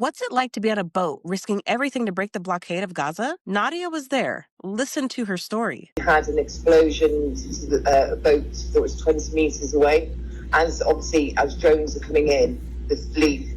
What's it like to be on a boat, risking everything to break the blockade of Gaza? Nadia was there. Listen to her story. We had an explosion to a boat that was 20 metres away. As obviously, as drones are coming in, the fleet,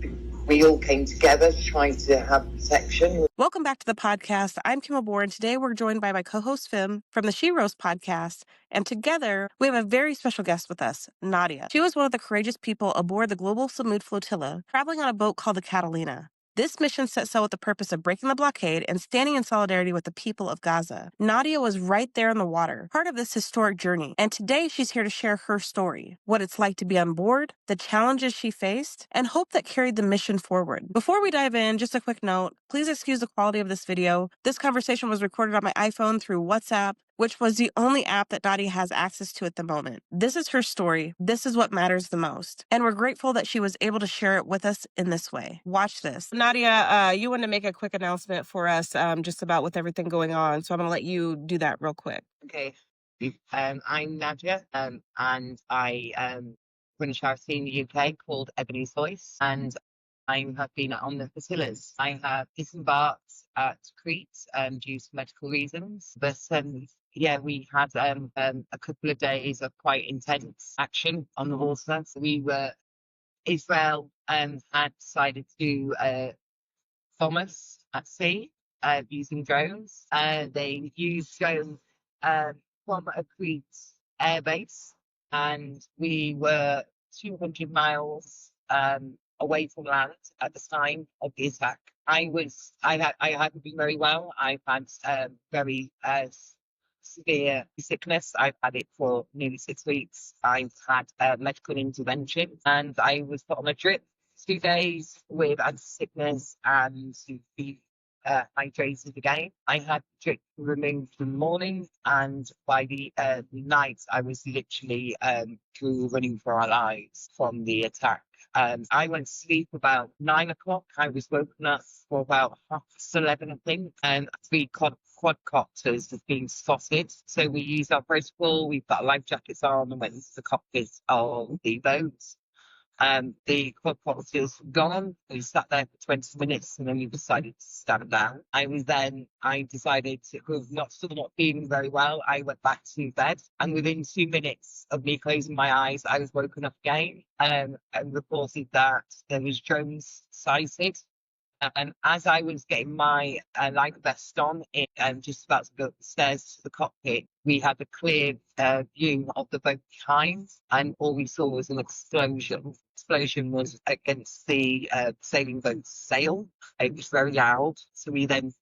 we all came together trying to have protection. Welcome back to the podcast. I'm Kim Abor, and today we're joined by my co-host Fim from the She Roast podcast. And together, we have a very special guest with us, Nadia. She was one of the courageous people aboard the Global Sumud Flotilla, traveling on a boat called the Catalina. This mission set sail with the purpose of breaking the blockade and standing in solidarity with the people of Gaza. Nadia was right there in the water, part of this historic journey. And today she's here to share her story, what it's like to be on board, the challenges she faced, and hope that carried the mission forward. Before we dive in, just a quick note, please excuse the quality of this video. This conversation was recorded on my iPhone through WhatsApp, which was the only app that Nadia has access to at the moment. This is her story. This is what matters the most. And we're grateful that she was able to share it with us in this way. Watch this. Nadia, you wanted to make a quick announcement for us just about with everything going on. So I'm going to let you do that real quick. Okay. I'm Nadia, and I run a charity in the UK called Ebony's Voice, and I have been on the flotillas. I have disembarked at Crete due to medical reasons, but yeah, we had a couple of days of quite intense action on the water. So Israel had decided to bomb us at sea using drones. They used drones from a Crete airbase, and we were 200 miles away from land at the time of the attack. I hadn't been very well. I've had very severe sickness. I've had it for nearly 6 weeks. I've had medical intervention, and I was put on a drip 2 days with anti-sickness and to be hydrated again. I had the drip removed in the morning, and by the night, I was literally running for our lives from the attack. I went to sleep about 9 o'clock. I was woken up for about 11:30, I think, and 3 quadcopters have been spotted. So we used our protocol. We've got life jackets on and went into the cockpit of the boat. The quadcopters were gone. We sat there for 20 minutes and then we decided to stand down. I decided to, still not feeling very well, I went back to bed. And within 2 minutes of me closing my eyes, I was woken up again and reported that there was drones sighted. And as I was getting my life vest on and just about to go up the stairs to the cockpit, we had a clear view of the boat behind, and all we saw was an explosion. The explosion was against the sailing boat's sail. It was very loud. So we then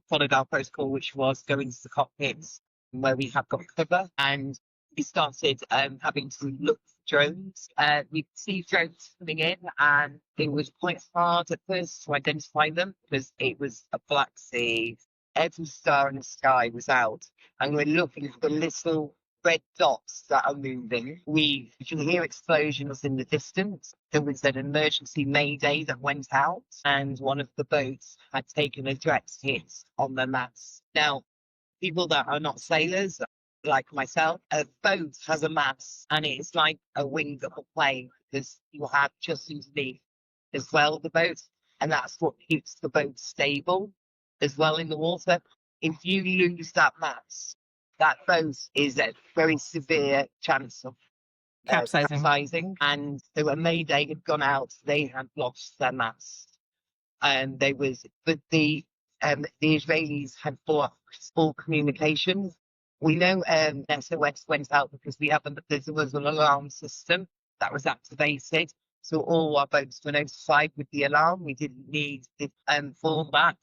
followed our protocol, which was go into the cockpit where we had got cover, and we started having to look for drones. We received drones coming in, and it was quite hard at first to identify them because it was a black sea. Every star in the sky was out, and we're looking for little red dots that are moving. We can hear explosions in the distance. There was an emergency mayday that went out, and one of the boats had taken a direct hit on the mast. Now, people that are not sailors, like myself, a boat has a mast, and it's like a wing of a plane because you have just underneath as well the boat, and that's what keeps the boat stable as well in the water. If you lose that mast, that boat is at very severe chance of capsizing. And the mayday had gone out; they had lost their mast, and but the Israelis had blocked all communication. We know SOS went out because there was an alarm system that was activated. So all our boats were notified with the alarm. We didn't need to inform that.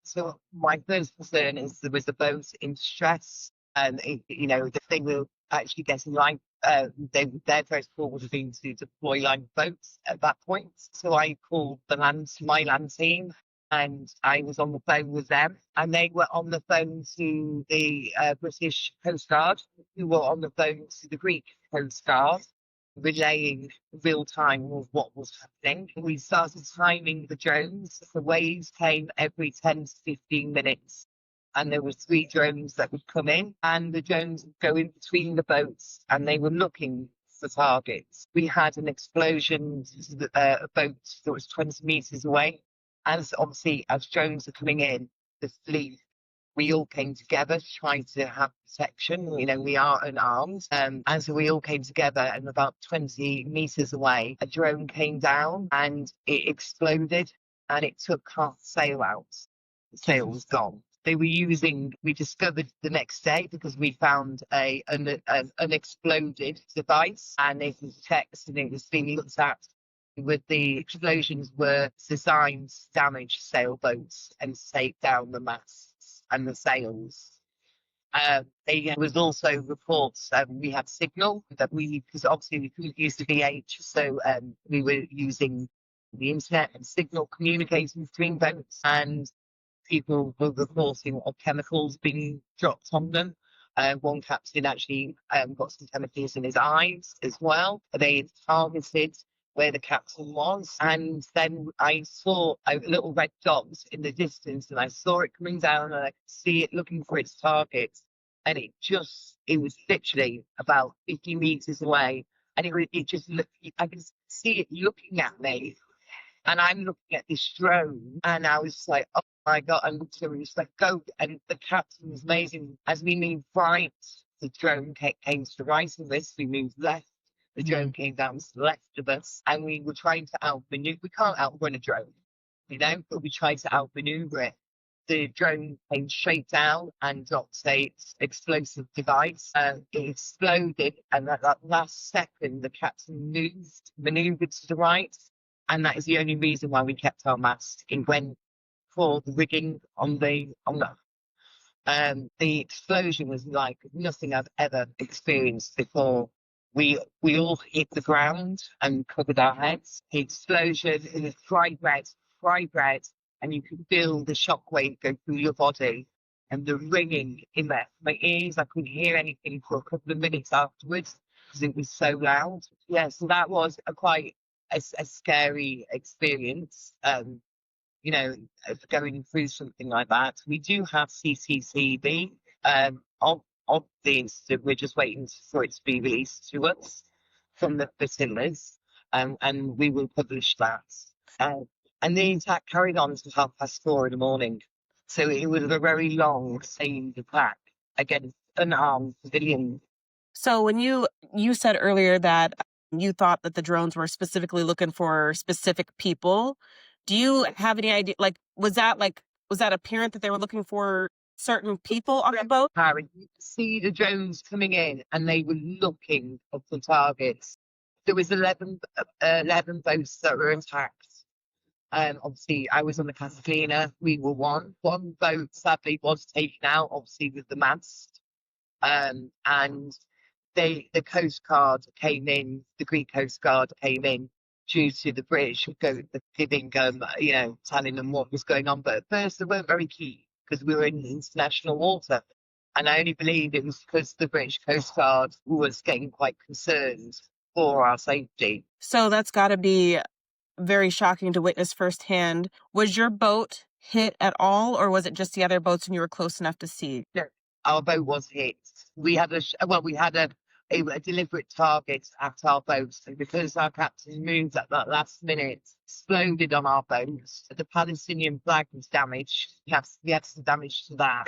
So my first concern is there was a boat in distress, and the thing will actually get in line. Their first call would have been to deploy lifeboats at that point. So I called my land team, and I was on the phone with them, and they were on the phone to the British Coast Guard, who were on the phone to the Greek Coast Guard, relaying real time of what was happening. We started timing the drones. The waves came every 10 to 15 minutes. And there were 3 drones that would come in, and the drones would go in between the boats, and they were looking the targets. We had an explosion, a boat that was 20 meters away. As obviously, as drones are coming in, the fleet, we all came together to try to have protection. You know, we are unarmed. And so we all came together, and about 20 meters away, a drone came down and it exploded and it took half the sail out. The sail was gone. They were using, we discovered the next day because we found an unexploded device, and it was checked and it was being looked at. With the explosions were designed to damage sailboats and take down the masts and the sails. There was also reports, we had signal that because obviously we couldn't use the VH, so we were using the internet and signal communicating between boats, and people were reporting of chemicals being dropped on them. One captain actually got some chemicals in his eyes as well. They targeted where the captain was, and then I saw a little red dot in the distance, and I saw it coming down, and I could see it looking for its target, and it was literally about 50 meters away, and it just looked, I could see it looking at me, and I'm looking at this drone, and I was like, oh my God, and so we just like, go, and the captain was amazing. As we moved right, the drone came to the right of us, we moved left, the drone came down to the left of us, and we were trying to outmaneuver. We can't outrun a drone, you know, but we tried to outmaneuver it. The drone came straight down and dropped a explosive device. It exploded, and at that last second, the captain maneuvered to the right, and that is the only reason why we kept our mast. It went for the rigging on the. The explosion was like nothing I've ever experienced before. We all hit the ground and covered our heads. The explosion, it was fried red, and you could feel the shockwave go through your body and the ringing in my ears. I couldn't hear anything for a couple of minutes afterwards because it was so loud. Yeah, so that was quite a scary experience. You know, going through something like that. We do have CCTV of the incident. We're just waiting for it to be released to us from the flotillas, and we will publish that. And the attack carried on until 4:30 in the morning. So it was a very long, sustained attack against unarmed civilians. So when you said earlier that you thought that the drones were specifically looking for specific people, do you have any idea? Like, was that apparent that they were looking for certain people on the boat? Harry, you could see the drones coming in, and they were looking for the targets. There was 11 boats that were attacked. Obviously, I was on the Catalina. We were one. One boat sadly was taken out, obviously with the mast. And the Coast Guard came in. The Greek Coast Guard came in due to the British giving, telling them what was going on. But at first, they weren't very keen because we were in international water. And I only believe it was because the British Coast Guard was getting quite concerned for our safety. So that's got to be very shocking to witness firsthand. Was your boat hit at all, or was it just the other boats and you were close enough to see? No, our boat was hit. We had a deliberate target at our boat, and because our captain moved at that last minute, exploded on our boat. The Palestinian flag was damaged. We had some damage to that.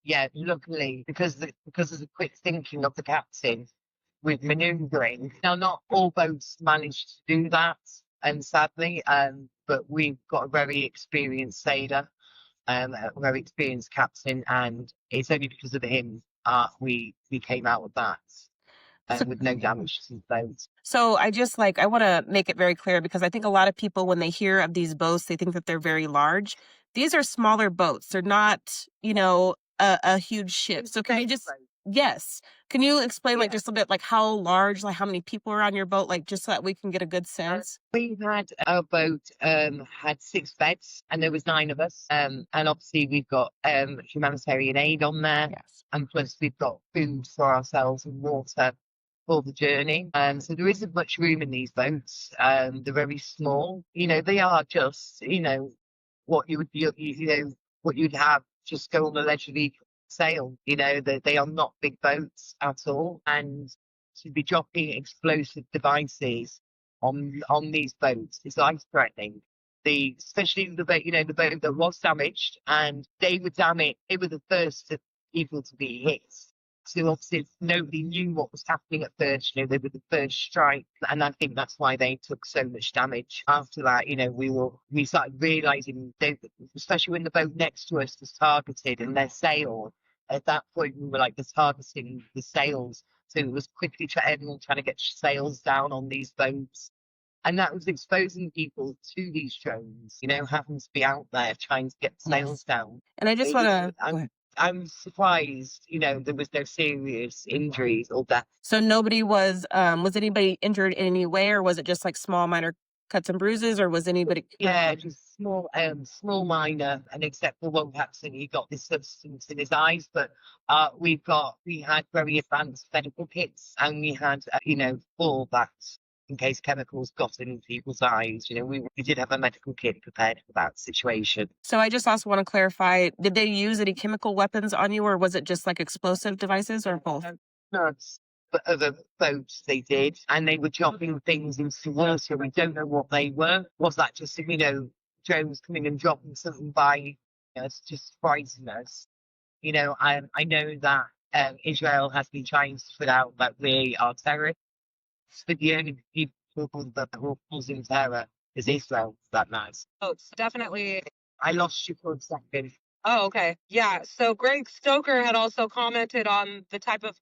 Yeah, luckily, because of the quick thinking of the captain with manoeuvring. Now, not all boats managed to do that, and sadly, but we've got a very experienced sailor, a very experienced captain, and it's only because of him we came out with that. With no damage to the boat. So I want to make it very clear, because I think a lot of people, when they hear of these boats, they think that they're very large. These are smaller boats. They're not, a huge ship. So can you explain just a bit, like how large, like how many people are on your boat, like just so that we can get a good sense? Our boat had 6 beds, and there was 9 of us. And obviously we've got humanitarian aid on there. Yes. And plus we've got food for ourselves and water for the journey. So there isn't much room in these boats. They're very small. They are just, what you would what you'd have just go on a leisurely sail. They are not big boats at all. And to be dropping explosive devices on these boats is life threatening. Especially the boat, the boat that was damaged, and they were damaged. They were the first people to be hit. So obviously nobody knew what was happening at first. They were the first strike, and I think that's why they took so much damage. After that, we started realizing, especially when the boat next to us was targeted and their sail. At that point, we were like targeting the sails, so it was quickly everyone trying to get sails down on these boats. And that was exposing people to these drones, having to be out there trying to get sails down. And I just want to. I'm surprised, there was no serious injuries or death. So nobody was anybody injured in any way, or was it just like small minor cuts and bruises, or was anybody? Yeah, just small minor, and except for one person, he got this substance in his eyes. But we had very advanced medical kits, and we had, all that in case chemicals got in people's eyes. We did have a medical kit prepared for that situation. So I just also want to clarify, did they use any chemical weapons on you, or was it just like explosive devices, or both? No, but other boats they did, and they were dropping things into the water. We don't know what they were. Was that just, drones coming and dropping something by us, just frightening us? I know that Israel has been trying to put out that we are terrorists, but the only people that are causing terror is Israel, that matters. Oh, it's definitely. I lost you for a second. Oh, okay. Yeah. So Greg Stoker had also commented on the type of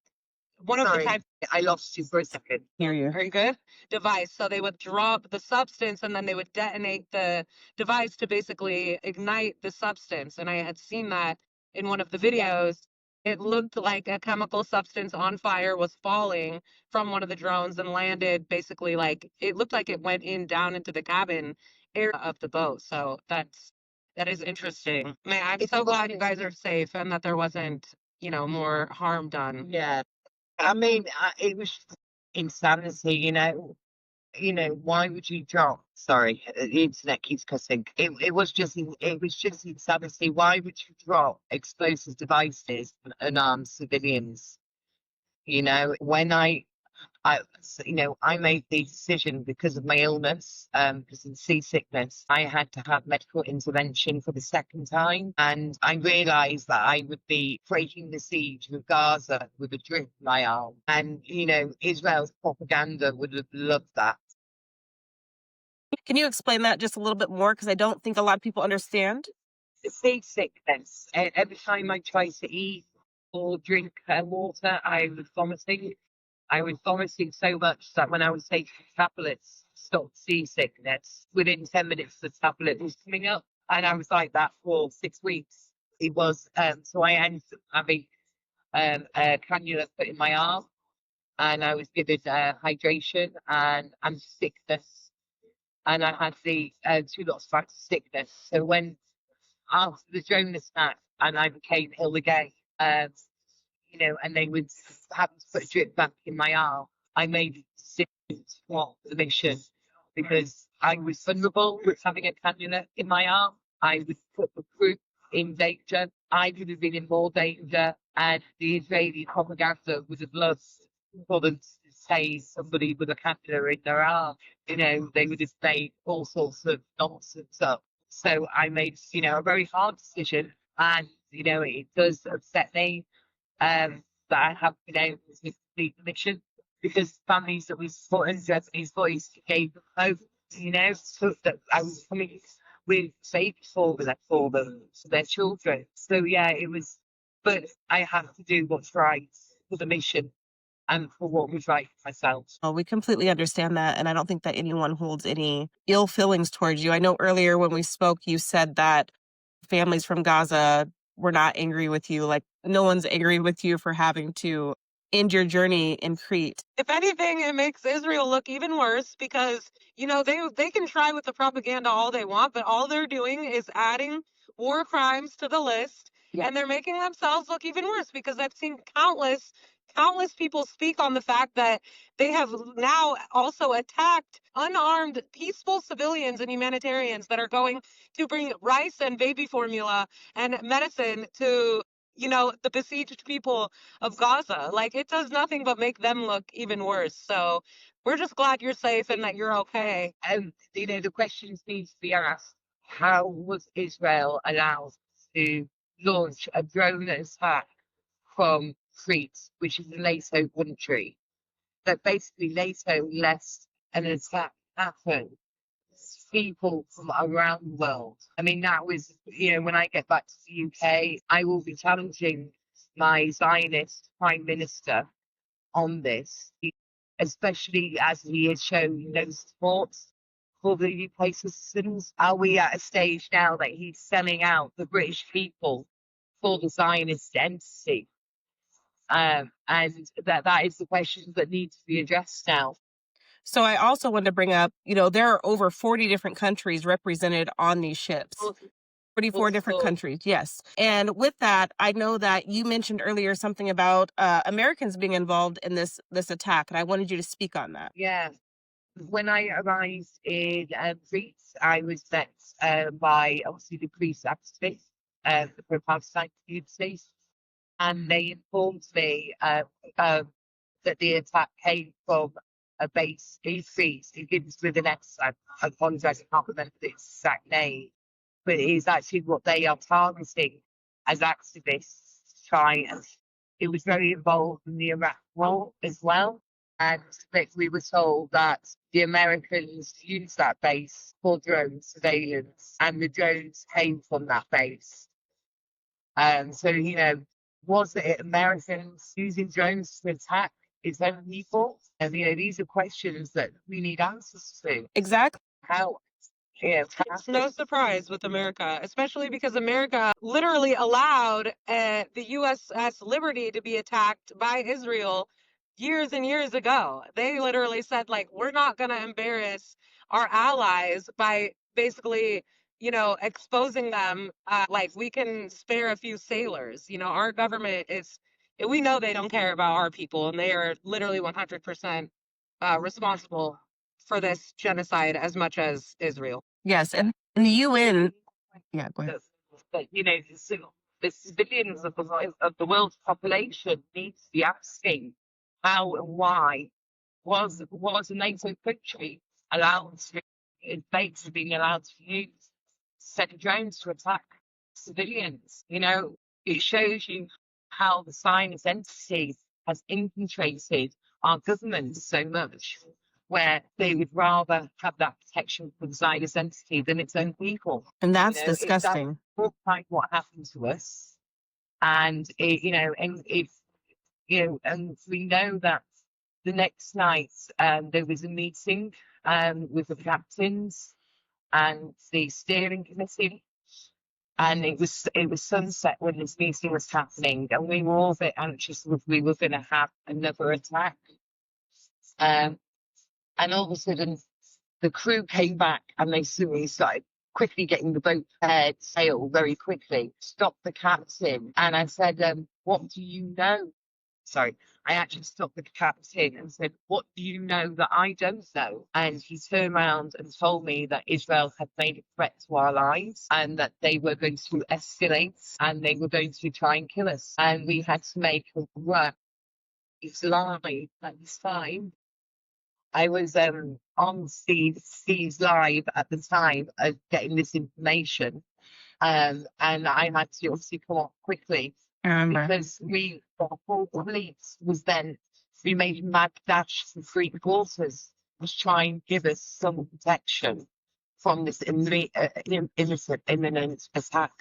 I lost you for a second. Hear you. Very good. Device. So they would drop the substance and then they would detonate the device to basically ignite the substance. And I had seen that in one of the videos. It looked like a chemical substance on fire was falling from one of the drones and landed basically it looked like it went down into the cabin area of the boat. So that is interesting. Man, I'm so glad you guys are safe and that there wasn't, more harm done. Yeah. I mean, it was insanity, why would you drop? Sorry, the internet keeps cutting. It was just insanity. Why would you drop explosive devices on unarmed civilians? When I made the decision because of my illness, because of seasickness. I had to have medical intervention for the second time, and I realised that I would be breaking the siege of Gaza with a drip in my arm. And, Israel's propaganda would have loved that. Can you explain that just a little bit more? Because I don't think a lot of people understand. The seasickness. Every time I tried to eat or drink water, I was vomiting. I was vomiting so much that when I was taking tablets to stop seasickness, within 10 minutes the tablet was coming up. And I was like that for 6 weeks. It was, so I ended up having a cannula put in my arm, and I was given hydration and sickness. And I had the 2 lots of sickness. So after the drone attack and I became ill again, and they would have to put a drip back in my arm, I made a decision to swap the mission because I was vulnerable with having a cannula in my arm. I would put the group in danger. I would have been in more danger, and the Israeli propaganda would have loved for them to say somebody with a cannula in their arm. They would have made all sorts of nonsense up. So I made, a very hard decision, and, it does upset me that I have been able to complete the mission, because families that we support in Japanese Voice gave them hope, so that I was coming with babies for them, for their children. So yeah, it was, but I have to do what's right for the mission and for what was right for myself. Oh, we completely understand that. And I don't think that anyone holds any ill feelings towards you. I know earlier when we spoke, you said that families from Gaza were not angry with you. Like, no one's angry with you for having to end your journey in Crete. If anything, it makes Israel look even worse because, they can try with the propaganda all they want, but all they're doing is adding war crimes to the list. Yeah. And they're making themselves look even worse because I've seen countless people speak on the fact that they have now also attacked unarmed, peaceful civilians and humanitarians that are going to bring rice and baby formula and medicine to the besieged people of Gaza. Like, it does nothing but make them look even worse. So we're just glad you're safe and that you're okay. The questions need to be asked. How was Israel allowed to launch a drone attack from Crete, which is a NATO country? That basically NATO let an attack happen. People from around the world. I mean, that was, when I get back to the UK, I will be challenging my Zionist Prime Minister on this, especially as he has shown no support for the UK citizens. Are we at a stage now that he's selling out the British people for the Zionist entity? And that is the questions that need to be addressed now. So I also wanted to bring up, there are over 40 different countries represented on these ships. 44 different countries, yes. And with that, I know that you mentioned earlier something about Americans being involved in this attack, and I wanted you to speak on that. Yeah. When I arrived in Crete, I was met by, obviously, the Greece activists for Palestine community, and they informed me that the attack came from a base in Crete. It begins with an S. I apologise, I can't remember the exact name, but it is actually what they are targeting as activists to try. And it was very involved in the Iraq war as well. And that we were told that the Americans used that base for drone surveillance, and the drones came from that base. So, was it Americans using drones to attack its own people? And, these are questions that we need answers to. Exactly. How? It's no surprise with America, especially because America literally allowed the USS Liberty to be attacked by Israel years and years ago. They literally said, like, we're not going to embarrass our allies by basically, exposing them. Like, we can spare a few sailors. Our government we know they don't care about our people, and they are literally 100% responsible for this genocide as much as Israel. Yes, and in the UN, yeah, go ahead. But the civilians of the world's population need to be asking how and why was a NATO country allowed to, states being allowed to use set drones to attack civilians. It shows you how the Zionist entity has infiltrated our government so much, where they would rather have that protection for the Zionist entity than its own people. And that's disgusting. That's like what happened to us. And and we know that the next night there was a meeting with the captains and the steering committee, and it was sunset when this meeting was happening, and we were all a bit anxious if we were going to have another attack. And all of a sudden, the crew came back and they suddenly started quickly getting the boat prepared, sail very quickly, stopped the captain. And I said, what do you know? Sorry, I actually stopped the captain and said, what do you know that I don't know? And he turned around and told me that Israel had made a threat to our lives and that they were going to escalate and they were going to try and kill us. And we had to make a run. It's live at this time. I was on Steve's live at the time of getting this information, and I had to obviously come off quickly because the whole fleet was then, we made a mad dash to Greek waters to try and give us some protection from this imminent attack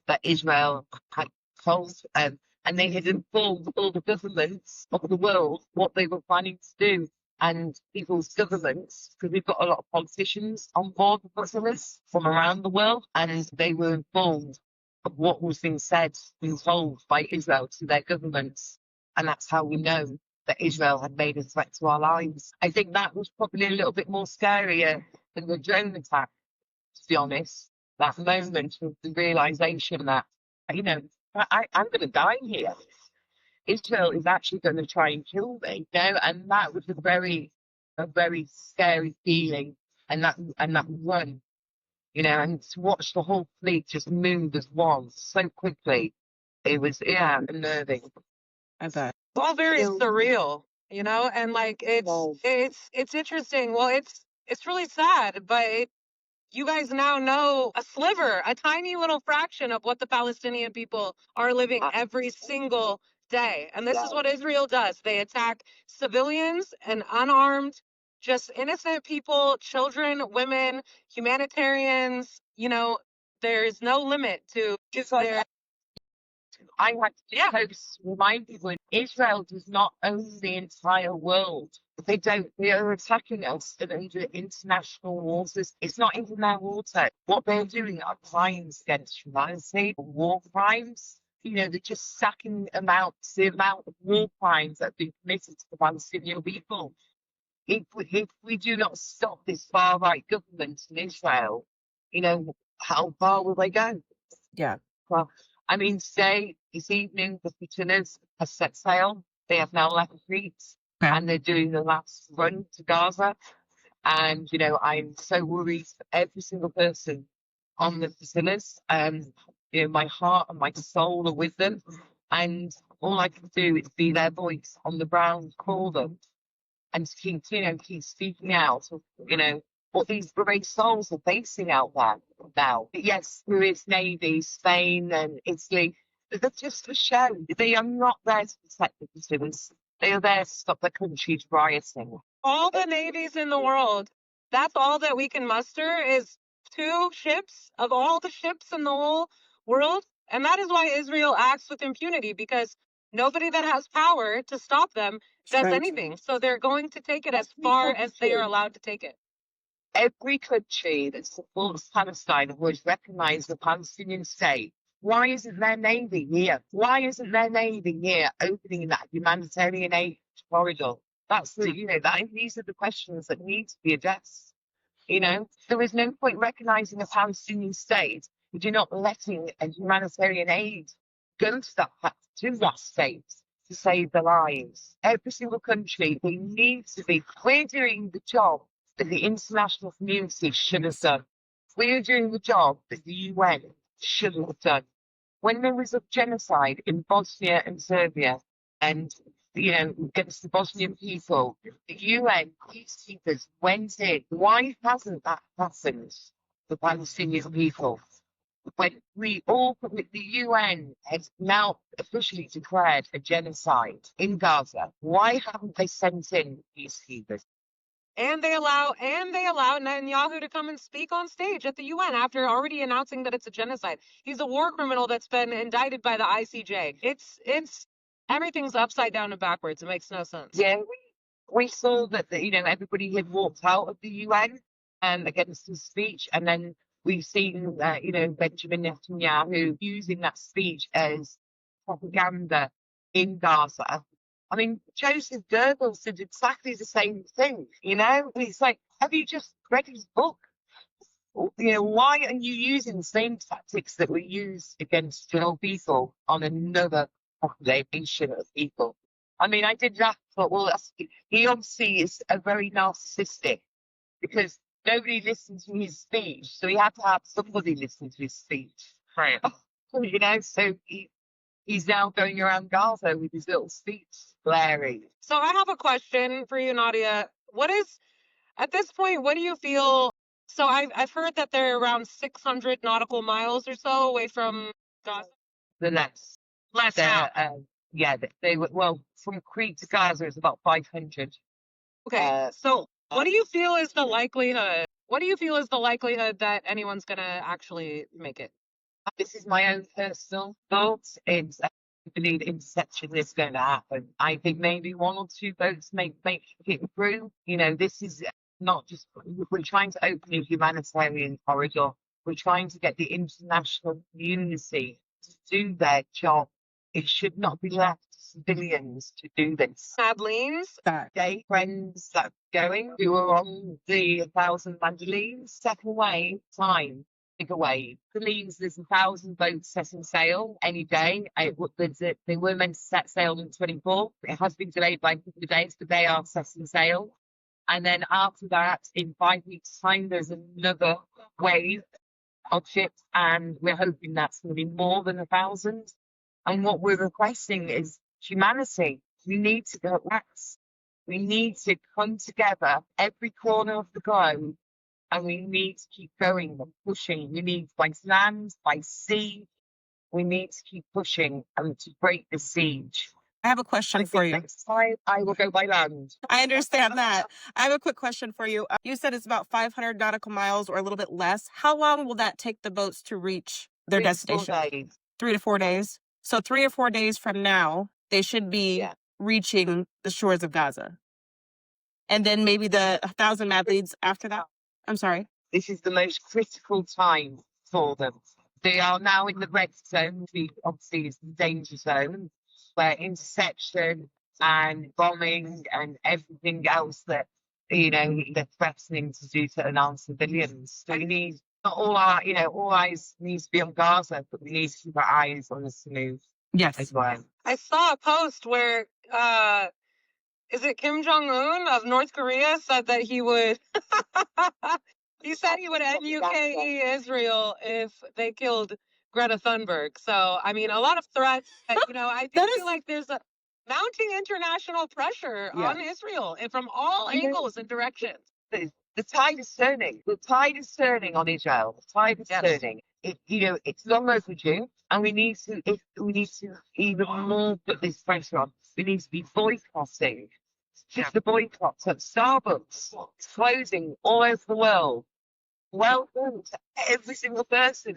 that Israel had caused. And they had informed all the governments of the world what they were planning to do. And people's governments, because we've got a lot of politicians on board with us from around the world, and they were informed of what was being said, being told by Israel to their governments. And that's how we know that Israel had made a threat to our lives. I think that was probably a little bit more scarier than the drone attack, to be honest. That moment of the realization that, I'm going to die here. Israel is actually going to try and kill me, and that was a very scary feeling, and that run, and to watch the whole fleet just move as one so quickly, It was, yeah, unnerving. I bet. It's all very Still- surreal, you know, and like it's interesting. Well, it's really sad, but you guys now know a sliver, a tiny little fraction of what the Palestinian people are living every single day. And this is what Israel does. They attack civilians and unarmed, just innocent people, children, women, humanitarians. You know, there's no limit to Just like their. I had to Yeah. post remind people Israel does not own the entire world. They don't. They are attacking us under international waters. It's not even their water. What they're doing are crimes against humanity, war crimes. You know, they're just sacking the amount of war crimes that have been committed to the Palestinian people. If we do not stop this far right government in Israel, you know, how far will they go? Yeah. Well, I mean, today, this evening, the flotillas have set sail. They have now left Crete and they're doing the last run to Gaza. And, you know, I'm so worried for every single person on the flotillas. You know, my heart and my soul are with them. And all I can do is be their voice on the ground, call them, and to keep, you know, keep speaking out, you know, what these brave souls are facing out there now. But yes, there is Navies, Spain and Italy, but they're just for show. They are not there to protect the consumers. They are there to stop their countries rioting. All the navies in the world, that's all that we can muster is 2 ships of all the ships in the whole world. And that is why Israel acts with impunity, because nobody that has power to stop them does anything. So they're going to take it as far as they are allowed to take it. Every country that supports Palestine would recognise the Palestinian state. Why isn't their navy here? Why isn't their navy here opening that humanitarian aid corridor? That's the, you know, these are the questions that need to be addressed. You know, there is no point recognising a Palestinian state if you're not letting a humanitarian aid go to that state to save their lives. Every single country, they need to be. We're doing the job that the international community should have done. We're doing the job that the UN should have done. When there was a genocide in Bosnia and Serbia, and you know, against the Bosnian people, the UN peacekeepers went in. Why hasn't that happened for Palestinian people? When the UN has now officially declared a genocide in Gaza, why haven't they sent in peacekeepers? And they allow Netanyahu to come and speak on stage at the UN after already announcing that it's a genocide. He's a war criminal that's been indicted by the ICJ. It's everything's upside down and backwards. It makes no sense. Yeah, we saw that you know, everybody had walked out of the UN against his speech, and then we've seen you know, Benjamin Netanyahu using that speech as propaganda in Gaza. I mean, Joseph Goebbels did exactly the same thing, you know? It's like, have you just read his book? You know, why are you using the same tactics that we use against your people on another population of people? I mean, I did that, but well, he obviously is a very narcissistic, because nobody listened to his speech, so he had to have somebody listen to his speech. Right. You know, so he's now going around Gaza with his little speech blaring. So I have a question for you, Nadia. At this point, what do you feel? So I've heard that they're around 600 nautical miles or so away from Gaza. The less. Yeah, they were, well, from Crete to Gaza is about 500. Okay, so what do you feel is the likelihood? What do you feel is the likelihood that anyone's gonna actually make it? This is my own personal thought. I believe interception is going to happen. I think maybe 1 or 2 boats make it through. You know, this is not just, we're trying to open a humanitarian corridor. We're trying to get the international community to do their job. It should not be left to civilians to do this. Madeleines? Gay friends that are going, who are on the 1,000 Madeleines, step away, fine. Away. It means there's 1,000 boats setting sail any day. They were meant to set sail on the 24th. It has been delayed by a couple of days, but they are setting sail. And then after that, in 5 weeks' time, there's another wave of ships, and we're hoping that's going to be more than 1,000. And what we're requesting is humanity. We need to go west. We need to come together, every corner of the globe, and we need to keep going and pushing. We need by land, by sea. We need to keep pushing and to break the siege. I have a question for you. Next time, I will go by land. I understand that. I have a quick question for you. You said it's about 500 nautical miles or a little bit less. How long will that take the boats to reach their 3 to 4 destination? days. 3 to 4 days. So 3 or 4 days from now, they should be reaching the shores of Gaza. And then maybe the 1,000 mad leads after that. I'm sorry. This is the most critical time for them. They are now in the red zone, which obviously is the danger zone, where interception and bombing and everything else that, they're threatening to do to unarmed civilians. So we need, not all our, all eyes needs to be on Gaza, but we need to keep our eyes on the Sumud as well. I saw a post where, is it Kim Jong-un of North Korea said that he would, he said he would end UKE Israel if they killed Greta Thunberg. So, I mean, a lot of threats, I do feel like there's a mounting international pressure on Israel and from all angles and directions. The tide is turning. The tide is turning on Israel. The tide is turning. It's long overdue, and we need to even more put this pressure on. We need to be boycotting. Just the boycotts at Starbucks closing all over the world. Welcome to every single person,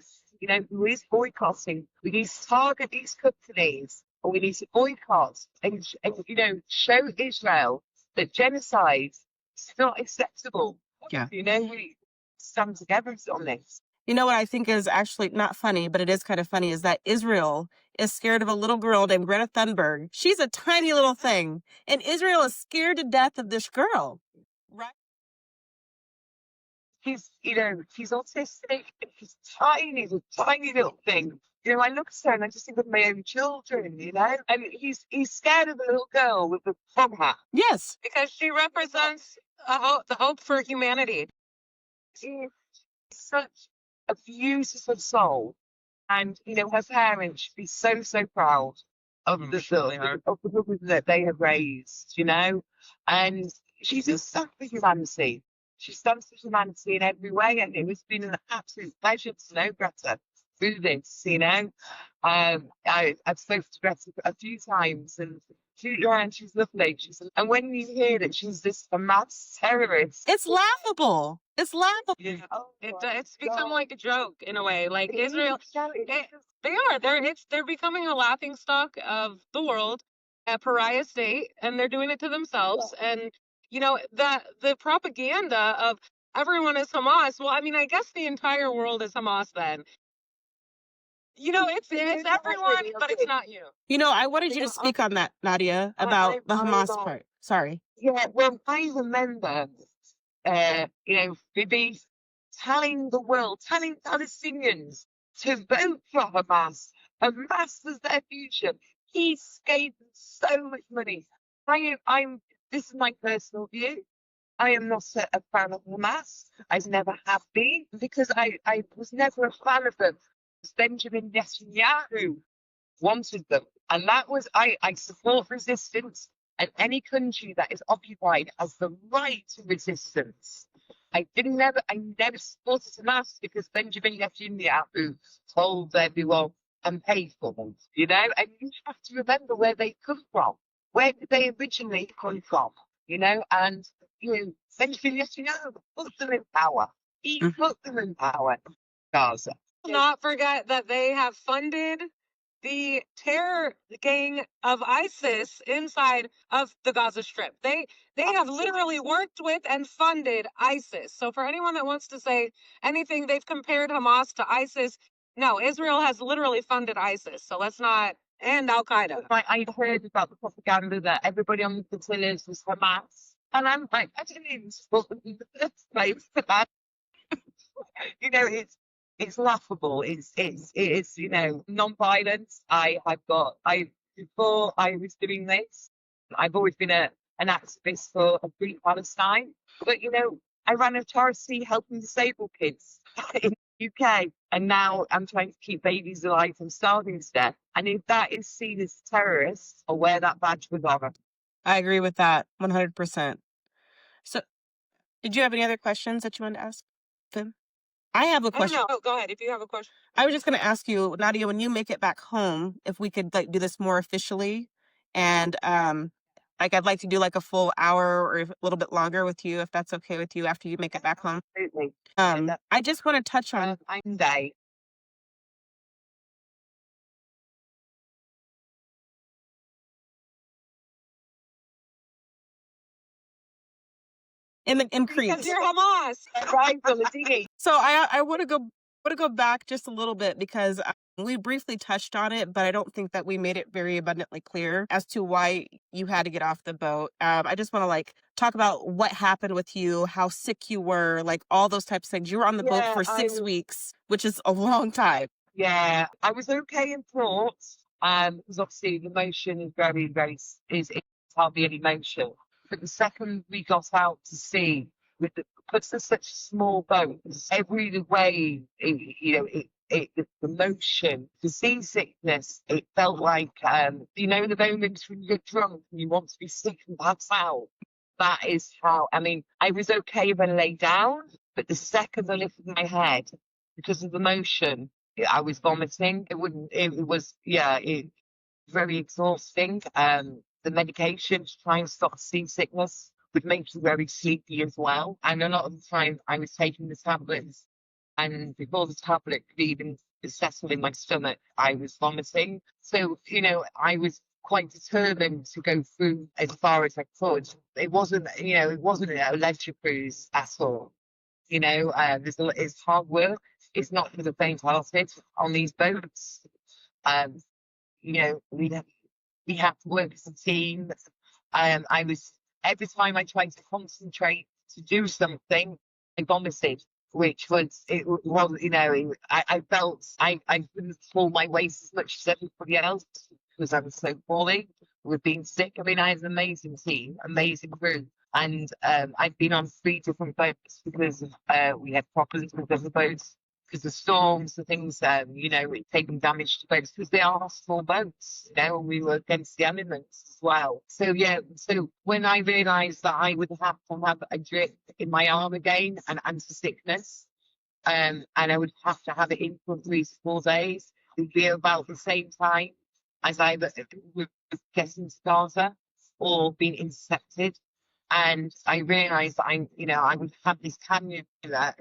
who is boycotting. We need to target these companies, or we need to boycott and show Israel that genocide is not acceptable. Yeah. We stand together on this. You know what I think is actually not funny, but it is kind of funny, is that Israel is scared of a little girl named Greta Thunberg. She's a tiny little thing, and Israel is scared to death of this girl, right? She's autistic. She's tiny, a tiny little thing. I look at her and I just think of my own children, And he's scared of the little girl with the frog hat. Yes. Because she represents the hope for humanity. She's such a beautiful soul. And, her parents should be so, so proud of the women that they have raised, And she just stands for humanity. She stands for humanity in every way. And it has been an absolute pleasure to know Greta through this, I've spoken to Greta a few times, and she's lovely. And when you hear that she's this Hamas terrorist, it's laughable. It's laughable. Yeah. It's become like a joke in a way. Like Israel, they're becoming a laughing stock of the world, a pariah state, and they're doing it to themselves. And the propaganda of everyone is Hamas. Well, I mean, I guess the entire world is Hamas then. It's everyone, but it's not you. I wanted you to speak on that, Nadia, about the Hamas part. Sorry. Yeah, well, I remember, Bibi telling the world, telling Palestinians to vote for Hamas. Hamas was their future. He gave them so much money. This is my personal view. I am not a fan of Hamas. I never have been, because I was never a fan of them. Benjamin Netanyahu wanted them, and that was I support resistance, and any country that is occupied has the right to resistance. I never supported Hamas because Benjamin Netanyahu told everyone and paid for them, and you have to remember where they come from. Where did they originally come from? And Benjamin Netanyahu put them in power. He put them in power. Gaza. Not forget that they have funded the terror gang of ISIS inside of the Gaza Strip. They have literally worked with and funded ISIS. So for anyone that wants to say anything, they've compared Hamas to ISIS. No, Israel has literally funded ISIS. So let's not, and Al Qaeda. I heard about the propaganda that everybody on the flotillas was Hamas, and I'm like, I didn't even support them in the first place for that. It's laughable. It's non-violence. Before I was doing this, I've always been an activist for a free Palestine. But I ran a charity helping disabled kids in the UK, and now I'm trying to keep babies alive from starving to death. And if that is seen as terrorists, I'll wear that badge with honor. I agree with that 100%. So, did you have any other questions that you wanted to ask them? I have a I don't question. know. Oh, go ahead if you have a question. I was just going to ask you, Nadia, when you make it back home, if we could like do this more officially, and like I'd like to do like a full hour or a little bit longer with you, if that's okay with you after you make it back home. Absolutely. I just want to touch on Monday. in Because Crete. you're Hamas. Right on the dinghy. So I want to go back just a little bit because we briefly touched on it, but I don't think that we made it very abundantly clear as to why you had to get off the boat. I just want to like talk about what happened with you, how sick you were, like all those types of things. You were on the boat for 6 weeks, which is a long time. Yeah, I was okay in port. Because obviously the motion is very, very is hardly any motion. But the second we got out to sea, because there's such small boats, every wave, the motion, the seasickness, it felt like, the moments when you're drunk and you want to be sick and pass out. That is how, I mean, I was okay when I lay down, but the second I lifted my head, because of the motion, I was vomiting. It was very exhausting. The medication to try and stop seasickness would make you very sleepy as well. And a lot of the time I was taking the tablets, and before the tablet could even settle in my stomach, I was vomiting. So, I was quite determined to go through as far as I could. It wasn't a leisure cruise at all. It's hard work. It's not for the faint-hearted on these boats. Um, we have to work as a team. I was every time I tried to concentrate to do something, I vomited, which was I felt I couldn't pull my weight as much as everybody else because I was so poorly with being sick. I mean, I had an amazing team, amazing crew. And I've been on 3 different boats because we had problems with the boats because of storms, the things, it's taken damage to boats because they are small boats, and we were against the elements as well. So, so when I realised that I would have to have a drip in my arm again and anti-sickness, and I would have to have it in for 3 to 4 days, it would be about the same time as I was getting to Gaza or being intercepted. And I realised that I would have this cannula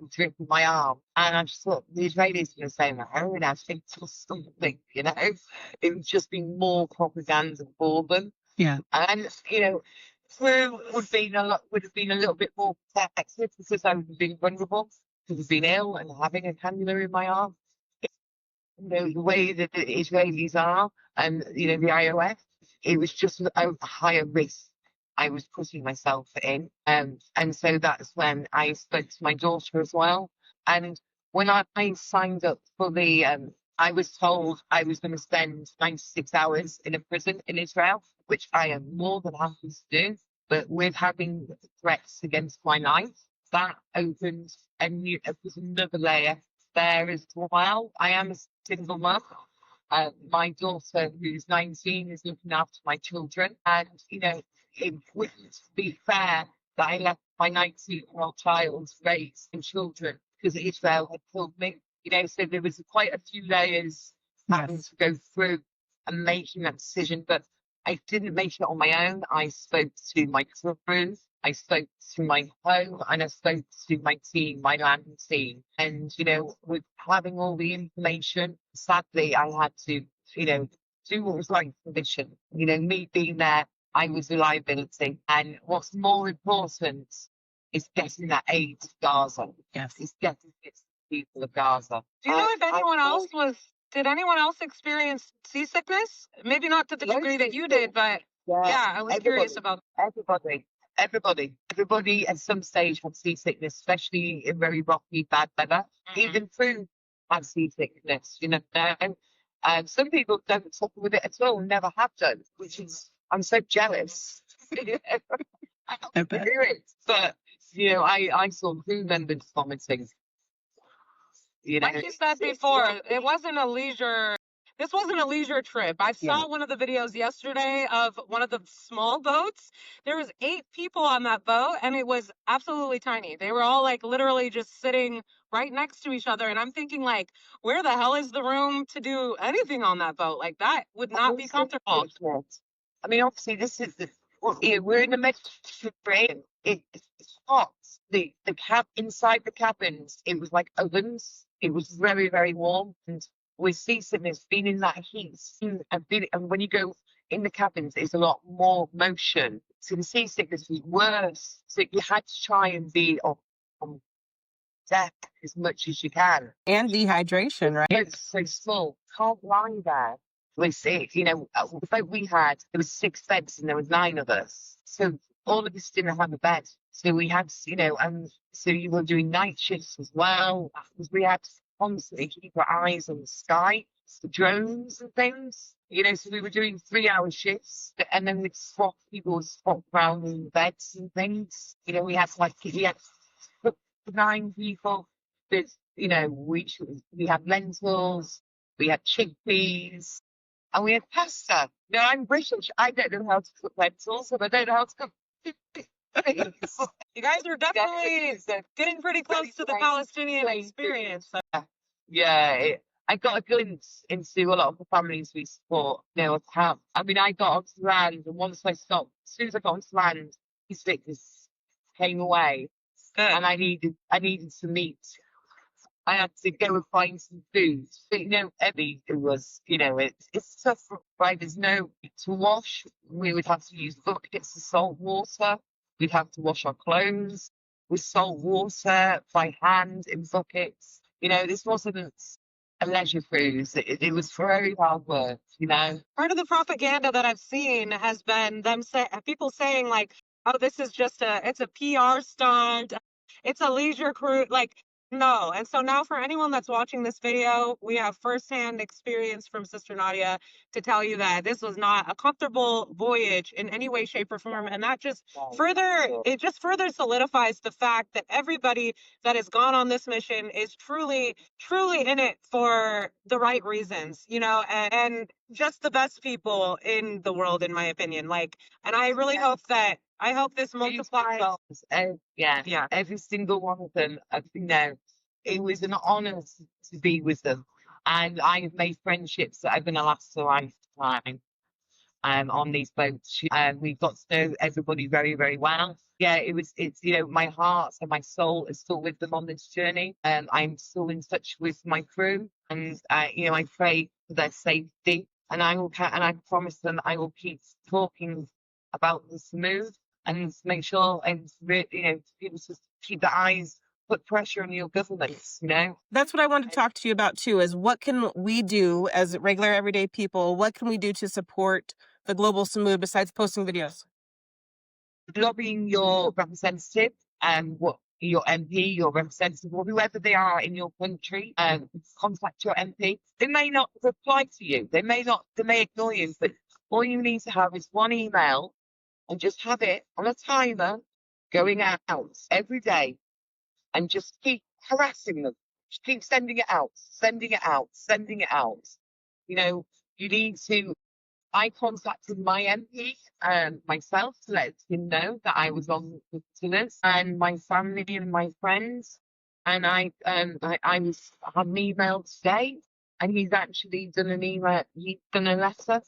drip in my arm. And I just thought the Israelis were going to say I'm a heroin addict or something, It would just be more propaganda for them. Yeah. And, crew would have been a little bit more protected because I would have been vulnerable, because I've been ill and having a cannula in my arm. The way that the Israelis are and, the IOF, it was just a higher risk I was putting myself in. And so that's when I spoke to my daughter as well. And when I signed up for I was told I was going to spend 96 hours in a prison in Israel, which I am more than happy to do. But with having threats against my life, that opened there's another layer there as well. I am a single mum. My daughter, who's 19, is looking after my children. And, it wouldn't be fair that I left my 19-year-old child raised in children because Israel had killed me. So there was quite a few layers having to go through and making that decision. But I didn't make it on my own. I spoke to my crew, I spoke to my home, and I spoke to my team, my land team. And, with having all the information, sadly, I had to, do what was right for the mission. Me being there, I was a liability. And what's more important is getting that aid to Gaza. Yes. Is getting it to the people of Gaza. Do you know if anyone else did anyone else experience seasickness? Maybe not to the degree that you did, but yeah, I was curious about Everybody at some stage had seasickness, especially in very rocky, bad weather. Even crew had seasickness, some people don't suffer with it at all, never have done, which is, I'm so jealous. I don't hear it, but I saw crew members vomiting. you know. Like you said before, this wasn't a leisure trip. I saw one of the videos yesterday of one of the small boats. There was 8 people on that boat, and it was absolutely tiny. They were all like literally just sitting right next to each other. And I'm thinking, like, where the hell is the room to do anything on that boat? Like, that would not be comfortable. I mean, obviously, this is we're in the Mediterranean. It's hot. The cab inside the cabins, it was like ovens. It was very, very warm. And with seasickness, being in that heat, and when you go in the cabins, there's a lot more motion. So the seasickness was worse. So you had to try and be on deck as much as you can. And dehydration, right? It's so small. Can't lie there. We see, the boat we had, there was 6 beds and there was 9 of us. So all of us didn't have a bed. So we had, and so you were doing night shifts as well. Because we had to constantly keep our eyes on the sky, the drones and things. So we were doing 3-hour shifts, and then people would swap around in beds and things. We had 9 people. There's, we had lentils, we had chickpeas, and we had pasta. I'm British. I don't know how to cook lentils, and I don't know how to cook chickpeas. You guys are definitely getting pretty close to the Palestinian experience. Yeah, I got a glimpse into a lot of the families we support. I got onto land, and once I stopped, as soon as I got onto land, his sickness came away. Good. And I needed some meat. I had to go and find some food. But everything was, it's tough, right? There's no to wash. We would have to use buckets of salt water. We'd have to wash our clothes with salt water by hand in buckets. This wasn't a leisure cruise. It was very hard work, Part of the propaganda that I've seen has been people saying, like, oh, this is just it's a PR stunt. It's a leisure cruise. Like, no. And so now for anyone that's watching this video, we have firsthand experience from Sister Nadia to tell you that this was not a comfortable voyage in any way, shape, or form. And that just further solidifies the fact that everybody that has gone on this mission is truly, truly in it for the right reasons, and just the best people in the world, in my opinion. And I really hope this multiplies. Yeah, every single one of them. It was an honor to be with them, and I've made friendships that are going to last a lifetime. On these boats, we got to know everybody very, very well. Yeah, it's my heart and my soul is still with them on this journey. I'm still in touch with my crew, and I pray for their safety, and I promise them I will keep talking about the Sumud and make sure and people to keep their eyes, put pressure on your governments. That's what I wanted to talk to you about too, is what can we do as regular everyday people? What can we do to support the global Sumud besides posting videos? Lobbying your representative and your MP, your representative, or whoever they are in your country, contact your MP. They may not reply to you. They may ignore you, but all you need to have is one email and just have it on a timer going out every day, and just keep harassing them. Just keep sending it out, sending it out, sending it out. You need to. I contacted my MP myself to let him know that I was on the Flotillas, and my family and my friends. And I had an email today, and he's actually done an email. He's done a letter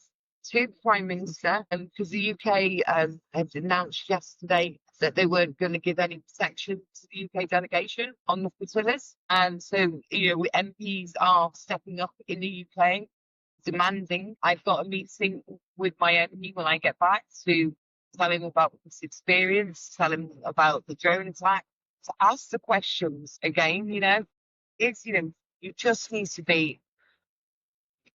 to the Prime Minister, because the UK had announced yesterday that they weren't going to give any protection to the UK delegation on the flotillas. And so, MPs are stepping up in the UK, demanding. I've got a meeting with my MP when I get back to tell him about this experience, tell him about the drone attack, to ask the questions again. You just need to be,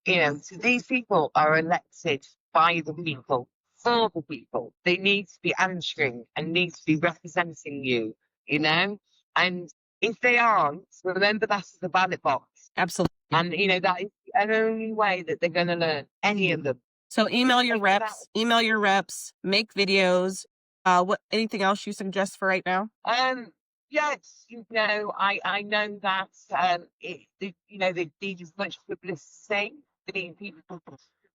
so these people are elected by the people, for the people. They need to be answering and need to be representing you, and if they aren't, remember that's the ballot box. Absolutely. And that is the only way that they're going to learn, any of them. So email your reps, make videos. What anything else you suggest for right now? Yes, I know that they need as much publicity. They need people.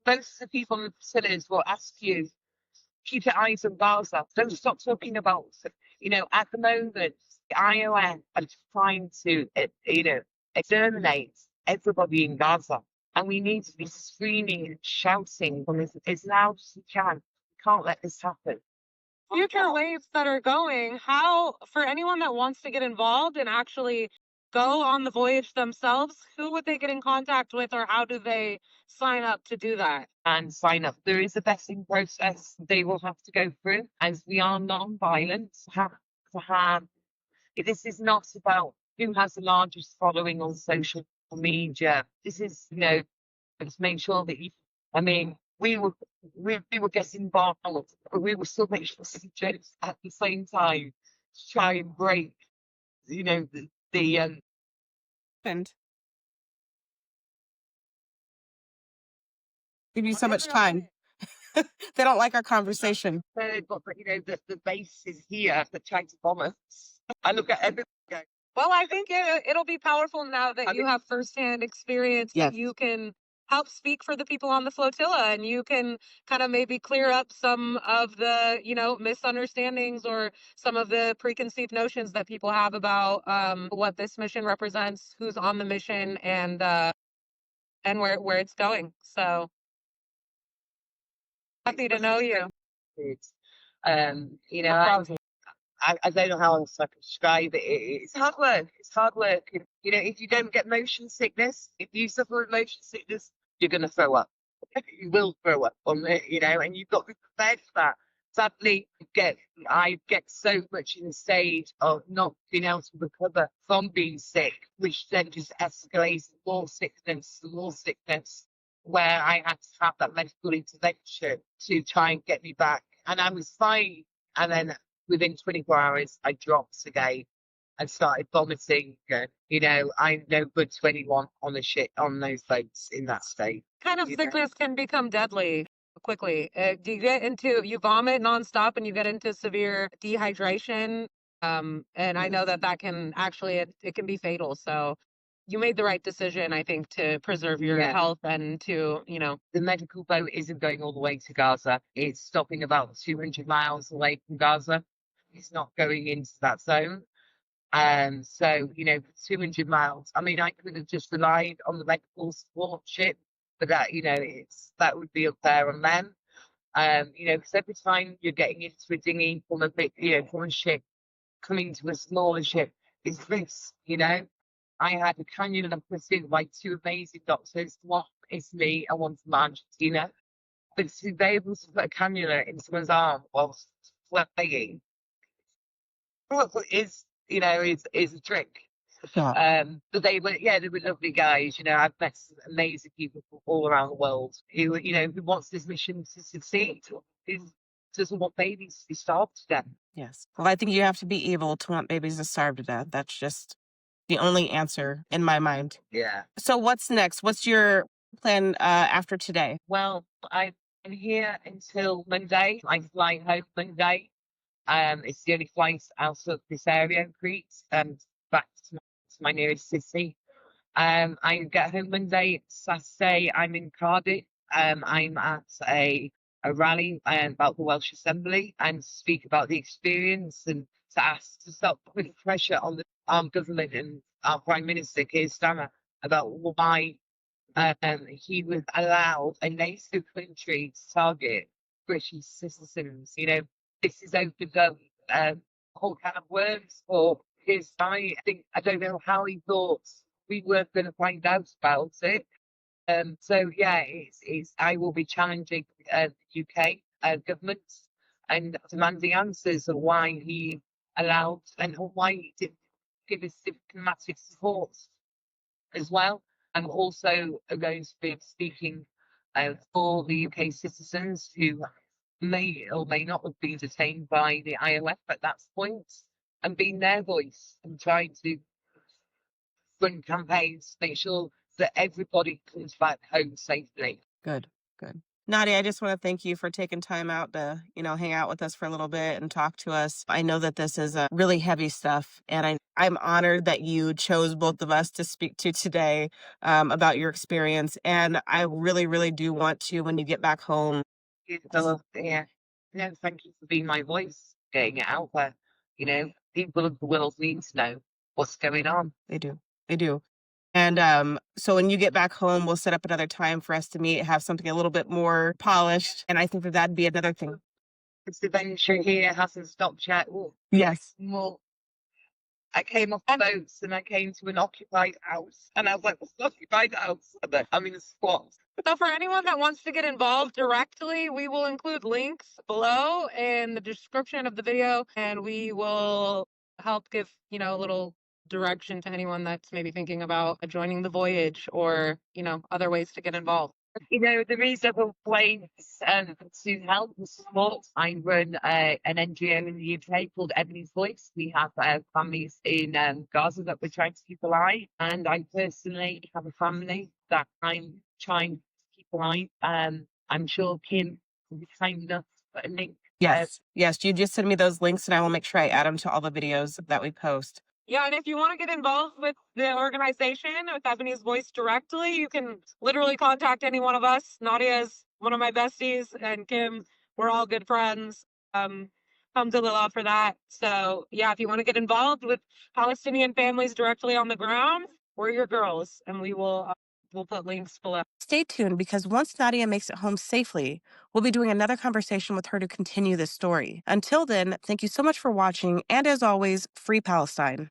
Most of the people in the facilities will ask you, keep your eyes on Gaza. Don't stop talking about, at the moment, the IOM are trying to, exterminate everybody in Gaza. And we need to be screaming and shouting from as loud as we can. We can't let this happen. Future waves that are going, how, for anyone that wants to get involved and actually go on the voyage themselves, who would they get in contact with, or how do they sign up to do that? And sign up. There is a vetting process they will have to go through, as we are non-violent. This is not about who has the largest following on social media. This is, just make sure that we were getting violent, but we were still making jokes at the same time to try and break, the And give you so much time. They don't like our conversation. but the base is here that trying to bomb us. I look at everyone going, Well, I think it'll be powerful now that you have firsthand experience that Yes. you can help speak for the people on the flotilla, and you can kind of maybe clear up some of the, misunderstandings or some of the preconceived notions that people have about what this mission represents, who's on the mission, and where it's going. So happy to know you. it's, I don't know how else I can describe it. It's hard work. It's hard work. If you don't get motion sickness, if you suffer with motion sickness, you're going to throw up. You will throw up on it, and you've got to be prepared for that. Sadly, I get so much in the stage of not being able to recover from being sick, which then just escalates more sickness, where I had to have that medical intervention to try and get me back. And I was fine. And then within 24 hours, I dropped again and started vomiting. I'm no good to anyone on those boats in that state. Kind of sickness can become deadly quickly. You vomit nonstop and you get into severe dehydration. And I know that can actually, it can be fatal. So you made the right decision, I think, to preserve your health and to, The medical boat isn't going all the way to Gaza. It's stopping about 200 miles away from Gaza. It's not going into that zone. So, 200 miles. I mean, I could have just relied on the medical support ship, but that, that would be up there on them. Because every time you're getting into a dinghy from from a ship, coming to a smaller ship, it's risk, I had a cannula put in by two amazing doctors, one from Italy and one from Argentina. But to be able to put a cannula in someone's arm whilst playing is a trick. But they were lovely guys. I've met some amazing people from all around the world who wants this mission to succeed, who doesn't want babies to be starved to death. Yes. Well, I think you have to be able to want babies to starve to death. That's just the only answer in my mind. Yeah. So what's next? What's your plan after today? Well, I'm here until Monday. I fly home Monday. It's the only flight out of this area, Crete, back to my nearest city. I get home Monday. Saturday, I'm in Cardiff. I'm at a rally about the Welsh Assembly and speak about the experience and to ask to stop putting pressure on the government and our Prime Minister, Keir Starmer, about why he was allowed a NATO country to target British citizens. This is opened up a whole can of worms for his side. I don't know how he thought we weren't going to find out about it. So yeah, I will be challenging the UK government and demanding answers of why he allowed and why he didn't give us diplomatic support as well. I'm also going to be speaking for the UK citizens who may or may not have been detained by the IOF at that point, and being their voice and trying to run campaigns to make sure that everybody comes back home safely. Good, good. Nadia, I just want to thank you for taking time out to, hang out with us for a little bit and talk to us. I know that this is a really heavy stuff, and I'm honored that you chose both of us to speak to today about your experience. And I really, really do want to, when you get back home. So, yeah, no, thank you for being my voice, getting it out there. People of the world need to know what's going on. They do. They do. And so when you get back home, we'll set up another time for us to meet, have something a little bit more polished. And I think that that'd be another thing. This adventure here hasn't stopped yet. Oh, Yes. more. I came off boats and I came to an occupied house, and I was like, "What's an occupied house?" I'm in a squat. So for anyone that wants to get involved directly, we will include links below in the description of the video, and we will help give, a little direction to anyone that's maybe thinking about joining the Voyage or, other ways to get involved. There is other ways to help and support. I run an NGO in the UK called Ebony's Voice. We have families in Gaza that we're trying to keep alive. And I personally have a family that I'm trying to keep alive. I'm sure Kim will be kind enough to put a link. Yes. Yes. You just send me those links and I will make sure I add them to all the videos that we post. Yeah, and if you want to get involved with the organization, with Ebony's Voice directly, you can literally contact any one of us. Nadia is one of my besties, and Kim, we're all good friends. Alhamdulillah for that. So, yeah, if you want to get involved with Palestinian families directly on the ground, we're your girls, and we'll put links below. Stay tuned because once Nadia makes it home safely, we'll be doing another conversation with her to continue this story. Until then, thank you so much for watching, and as always, free Palestine.